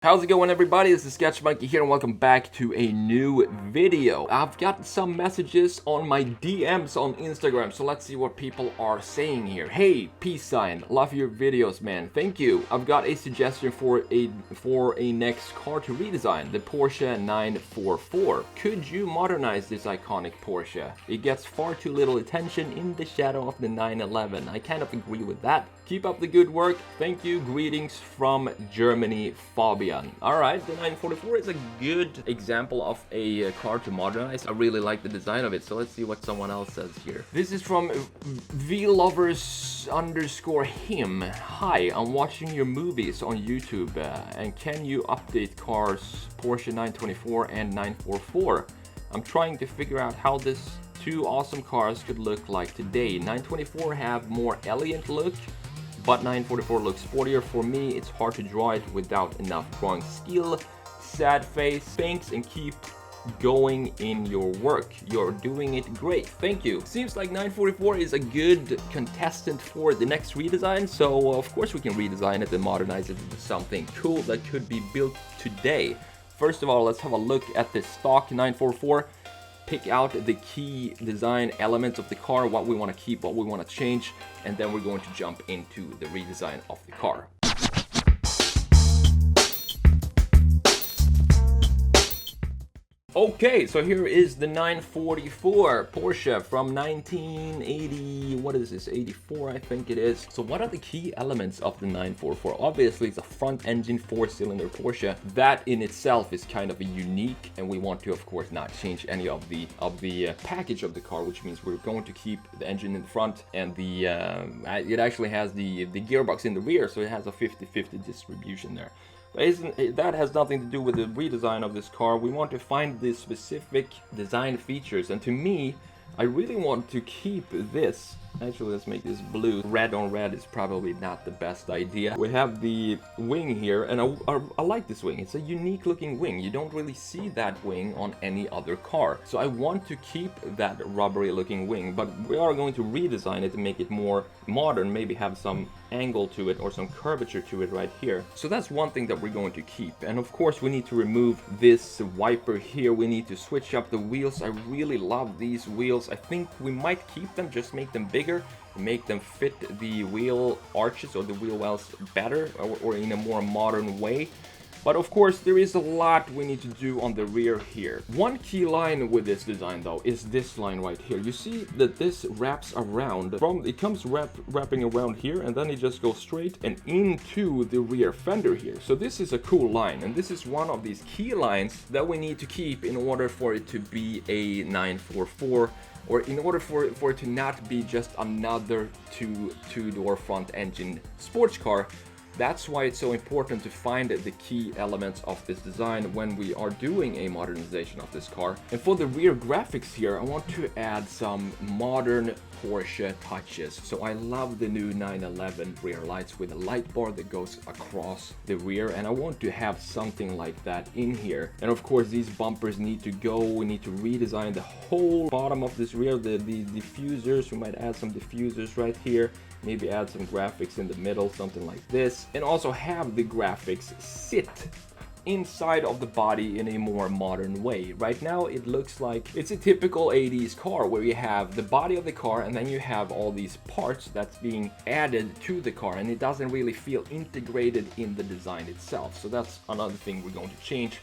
How's it going, everybody? This is TheSketchMonkey here and welcome back to a new video. I've got some messages on my DMs on Instagram, so let's see what people are saying here. Hey, peace sign, love your videos, man. Thank you. I've got a suggestion for a next car to redesign, the Porsche 944. Could you modernize this iconic Porsche? It gets far too little attention in the shadow of the 911. I kind of agree with that. Keep up the good work. Thank you. Greetings from Germany, Fabian. All right, the 944 is a good example of a car to modernize. I really like the design of it, so let's see what someone else says here. This is from vlovers_him. Hi, I'm watching your movies on YouTube, and can you update cars Porsche 924 and 944? I'm trying to figure out how this two awesome cars could look like today. 924 have more elegant look, but 944 looks sportier. For me, it's hard to draw it without enough drawing skill. Sad face. Thanks and keep going in your work. You're doing it great. Thank you. Seems like 944 is a good contestant for the next redesign, so of course we can redesign it and modernize it into something cool that could be built today. First of all, let's have a look at the stock 944. Pick out the key design elements of the car, what we want to keep, what we want to change, and then we're going to jump into the redesign of the car. Okay, so here is the 944 Porsche from 1980, what is this, 84 I think it is. So what are the key elements of the 944? Obviously it's a front engine 4-cylinder Porsche. That in itself is kind of a unique, and we want to of course not change any of the package of the car, which means we're going to keep the engine in the front, and the it actually has the gearbox in the rear, so it has a 50-50 distribution there. That has nothing to do with the redesign of this car. We want to find the specific design features, and to me, I really want to keep this. Actually, let's make this blue. Red on red is probably not the best idea. We have the wing here, and I like this wing. It's a unique looking wing. You don't really see that wing on any other car. So I want to keep that rubbery looking wing, but we are going to redesign it to make it more modern, maybe have some angle to it or some curvature to it right here. So that's one thing that we're going to keep. And of course we need to remove this wiper here. We need to switch up the wheels. I really love these wheels. I think we might keep them, just make them bigger, make them fit the wheel arches or the wheel wells better, or in a more modern way. But of course there is a lot we need to do on the rear here. One key line with this design though is this line right here. You see that this wraps around it comes wrapping around here, and then it just goes straight and into the rear fender here. So this is a cool line, and this is one of these key lines that we need to keep in order for it to be a 944, or in order for it to not be just another two-door front engine sports car. That's why it's so important to find the key elements of this design when we are doing a modernization of this car. And for the rear graphics here, I want to add some modern Porsche touches. So I love the new 911 rear lights with a light bar that goes across the rear, and I want to have something like that in here. And of course these bumpers need to go. We need to redesign the whole bottom of this rear, the diffusers. We might add some diffusers right here, maybe add some graphics in the middle, something like this, and also have the graphics sit inside of the body in a more modern way. Right now it looks like it's a typical 80s car where you have the body of the car and then you have all these parts that's being added to the car, and it doesn't really feel integrated in the design itself. So that's another thing we're going to change.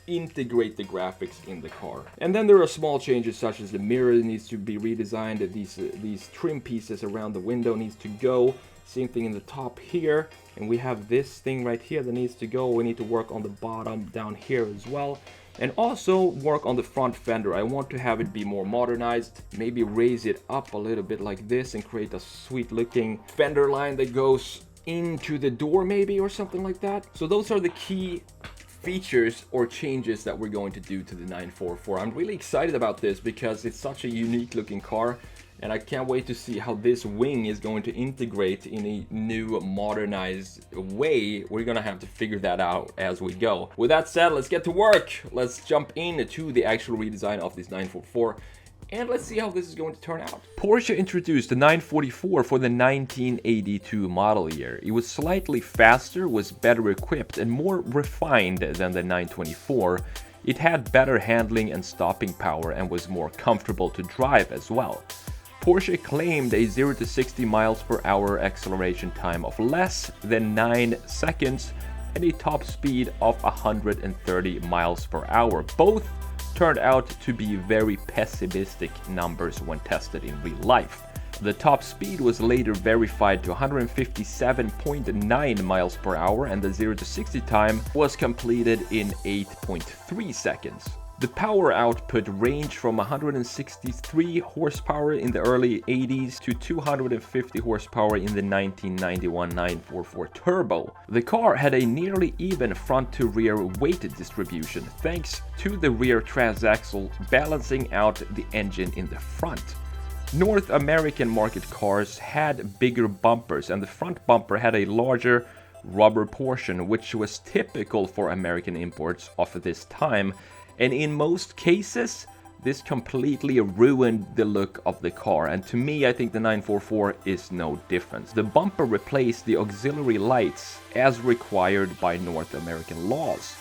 Integrate the graphics in the car. And then there are small changes such as the mirror needs to be redesigned, these trim pieces around the window needs to go. Same thing in the top here, and we have this thing right here that needs to go. We need to work on the bottom down here as well, and also work on the front fender. I want to have it be more modernized, maybe raise it up a little bit like this and create a sweet looking fender line that goes into the door maybe, or something like that. So those are the key features or changes that we're going to do to the 944. I'm really excited about this because it's such a unique looking car, and I can't wait to see how this wing is going to integrate in a new modernized way. We're gonna have to figure that out as we go. With that said, let's get to work. Let's jump into the actual redesign of this 944. And let's see how this is going to turn out. Porsche introduced the 944 for the 1982 model year. It was slightly faster, was better equipped, and more refined than the 924. It had better handling and stopping power and was more comfortable to drive as well. Porsche claimed a 0 to 60 miles per hour acceleration time of less than 9 seconds and a top speed of 130 miles per hour. Both turned out to be very pessimistic numbers when tested in real life. The top speed was later verified to 157.9 miles per hour, and the 0 to 60 time was completed in 8.3 seconds. The power output ranged from 163 horsepower in the early 80s to 250 horsepower in the 1991 944 Turbo. The car had a nearly even front-to-rear weight distribution thanks to the rear transaxle balancing out the engine in the front. North American market cars had bigger bumpers, and the front bumper had a larger rubber portion, which was typical for American imports of this time. And in most cases, this completely ruined the look of the car, and to me I think the 944 is no different. The bumper replaced the auxiliary lights as required by North American laws.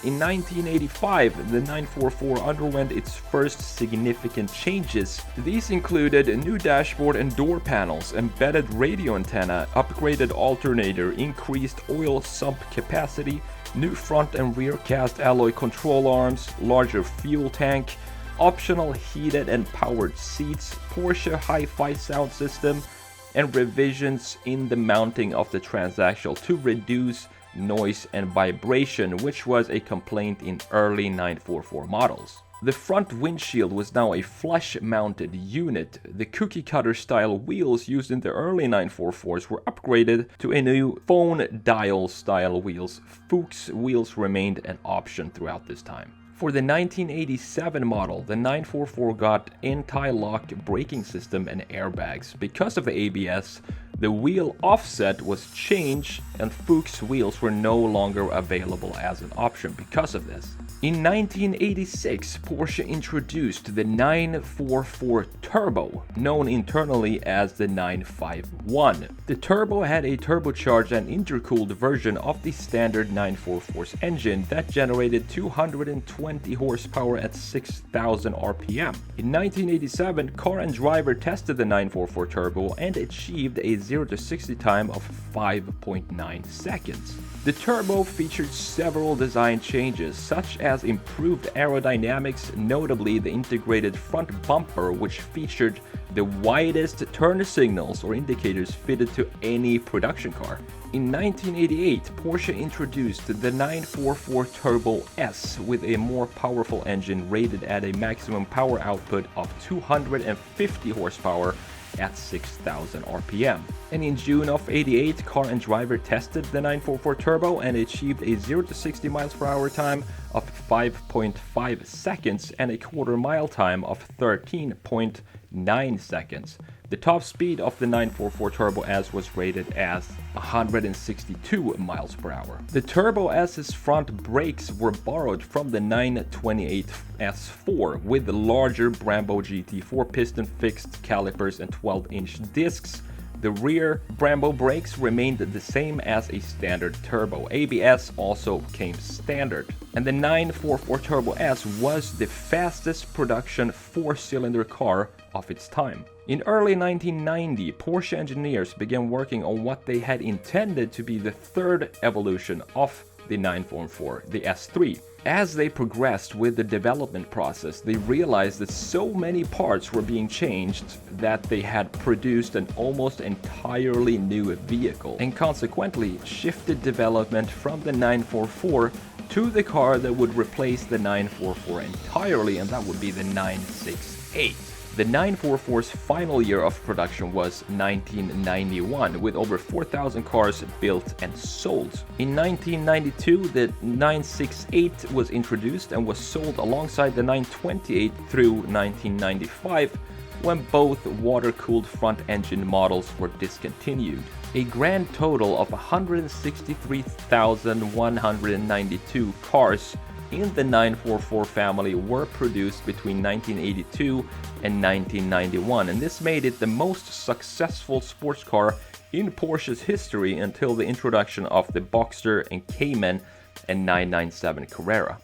In 1985, the 944 underwent its first significant changes. These included a new dashboard and door panels, embedded radio antenna, upgraded alternator, increased oil sump capacity, new front and rear cast alloy control arms, larger fuel tank, optional heated and powered seats, Porsche hi-fi sound system, and revisions in the mounting of the transaxle to reduce noise and vibration, which was a complaint in early 944 models. The front windshield was now a flush-mounted unit. The cookie-cutter-style wheels used in the early 944s were upgraded to a new phone dial-style wheels. Fuchs wheels remained an option throughout this time. For the 1987 model, the 944 got anti-lock braking system and airbags. Because of the ABS, the wheel offset was changed and Fuchs wheels were no longer available as an option because of this. In 1986, Porsche introduced the 944 Turbo, known internally as the 951. The Turbo had a turbocharged and intercooled version of the standard 944's engine that generated 220 horsepower at 6,000 RPM. In 1987, Car and Driver tested the 944 Turbo and achieved a 0 to 60 time of 5.9 seconds. The Turbo featured several design changes, such as improved aerodynamics, notably the integrated front bumper, which featured the widest turn signals or indicators fitted to any production car. In 1988, Porsche introduced the 944 Turbo S with a more powerful engine rated at a maximum power output of 250 horsepower at 6,000 RPM. And in June of '88, Car and Driver tested the 944 Turbo and achieved a 0 to 60 miles per hour time of 5.5 seconds and a quarter mile time of 13.9 seconds. The top speed of the 944 Turbo S was rated as 162 miles per hour. The Turbo S's front brakes were borrowed from the 928 S4 with larger Brembo GT4 piston fixed calipers and 12-inch discs. The rear Brembo brakes remained the same as a standard turbo. ABS also came standard. And the 944 Turbo S was the fastest production four-cylinder car of its time. In early 1990, Porsche engineers began working on what they had intended to be the third evolution of the 944, the S3. As they progressed with the development process, they realized that so many parts were being changed that they had produced an almost entirely new vehicle, and consequently shifted development from the 944 to the car that would replace the 944 entirely, and that would be the 968. The 944's final year of production was 1991, with over 4,000 cars built and sold. In 1992, the 968 was introduced and was sold alongside the 928 through 1995, when both water-cooled front-engine models were discontinued. A grand total of 163,192 cars in the 944 family were produced between 1982 and 1991, and this made it the most successful sports car in Porsche's history until the introduction of the Boxster and Cayman and 997 Carrera.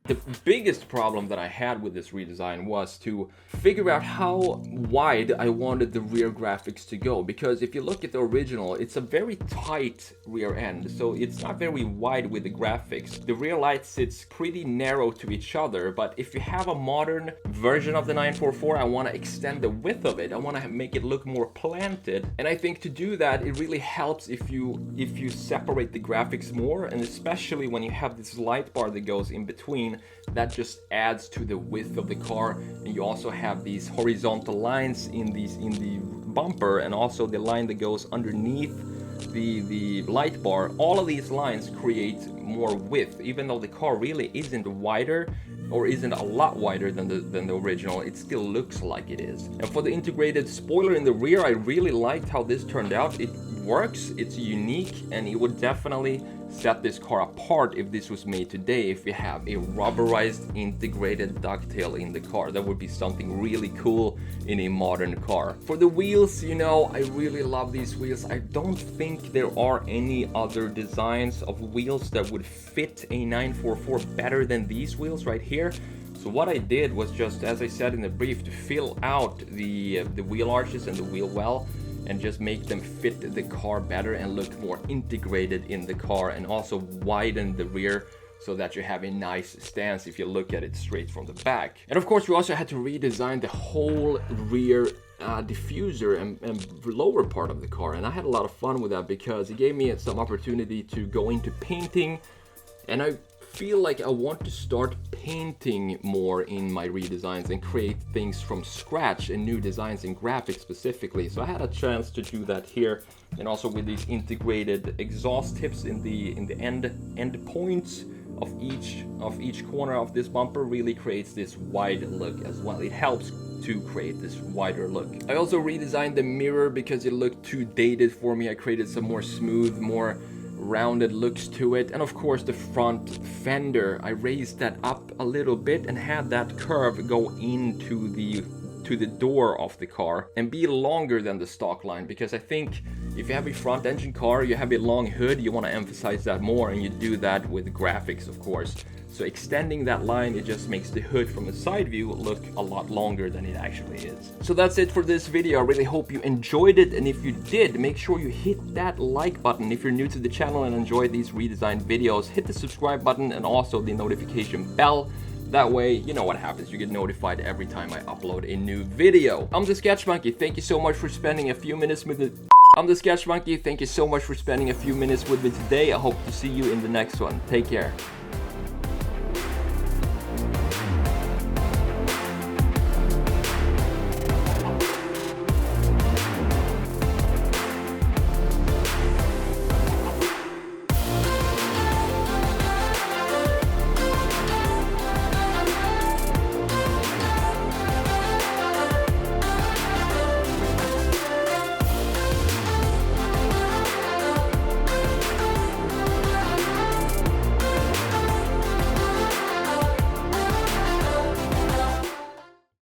The biggest problem that I had with this redesign was to figure out how wide I wanted the rear graphics to go, because if you look at the original, it's a very tight rear end, so it's not very wide with the graphics. The rear light sits pretty narrow to each other, but if you have a modern version of the 944, I want to extend the width of it. I want to make it look more planted, and I think to do that, it really helps if you separate the graphics more, and especially when you have this light bar that goes in between. That just adds to the width of the car, and you also have these horizontal lines in the bumper, and also the line that goes underneath the light bar. All of these lines create more width, even though the car really isn't wider or isn't a lot wider than the original. It still looks like it is. And for the integrated spoiler in the rear, I really liked how this turned out. It works, it's unique, and it would definitely set this car apart if this was made today. If you have a rubberized integrated ducktail in the car, that would be something really cool in a modern car. For the wheels, you know, I really love these wheels. I don't think there are any other designs of wheels that would fit a 944 better than these wheels right here. So what I did was just, as I said in the brief, to fill out the wheel arches and the wheel well, and just make them fit the car better and look more integrated in the car, and also widen the rear so that you have a nice stance if you look at it straight from the back. And of course we also had to redesign the whole rear diffuser and lower part of the car, and I had a lot of fun with that because it gave me some opportunity to go into painting, and I feel like I want to start painting more in my redesigns and create things from scratch and new designs and graphics specifically. So I had a chance to do that here, and also with these integrated exhaust tips in the end points of each corner of this bumper really creates this wide look as well. It helps to create this wider look. I also redesigned the mirror because it looked too dated for me. I created some more smooth, more rounded looks to it. And of course the front fender, I raised that up a little bit and had that curve go into the door of the car and be longer than the stock line, because I think if you have a front engine car, you have a long hood, you want to emphasize that more, and you do that with graphics, of course. So extending that line, it just makes the hood from the side view look a lot longer than it actually is. So that's it for this video. I really hope you enjoyed it, and if you did, make sure you hit that like button. If you're new to the channel and enjoy these redesigned videos, hit the subscribe button and also the notification bell. That way, you know what happens. You get notified every time I upload a new video. I'm TheSketchMonkey. Thank you so much for spending a few minutes with it. I'm TheSketchMonkey. Thank you so much for spending a few minutes with me today. I hope to see you in the next one. Take care.